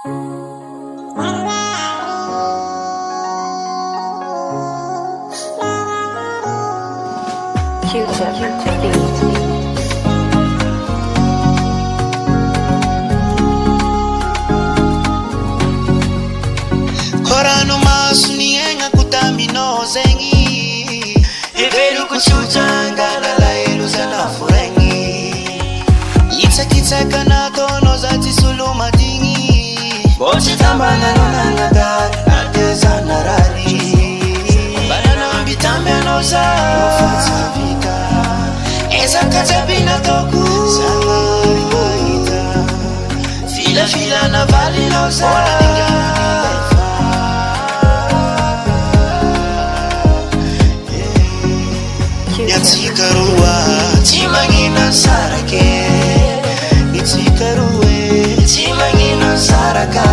Korano masuni enga kutamino zengi Everu kuchujanga na laelu zana furengi Itsa kana tono zati suluma dingi Bochi tambana nuna nagar ateza narari Banana ambitambe anoza Ufata vika Eza katabina toku Sangari maita Fila na vali noza Ola dinga Yatikarua Timangina sarake Itikarue Timangina saraka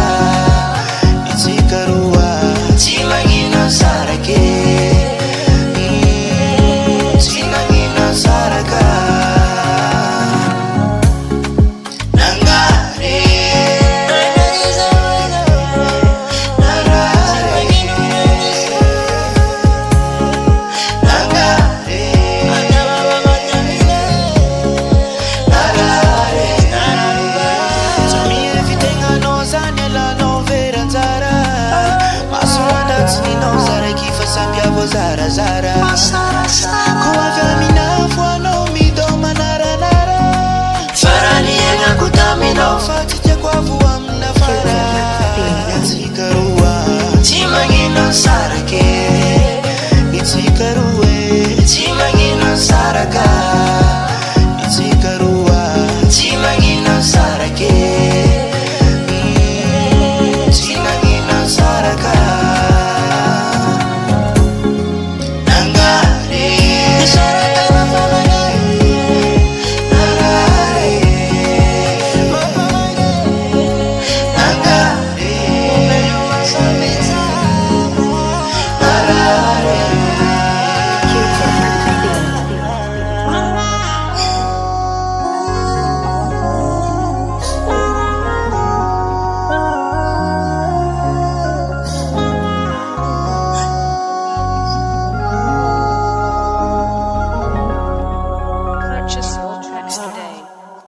Itikarua Timangina sarake Timangina saraka Nangare Zara zara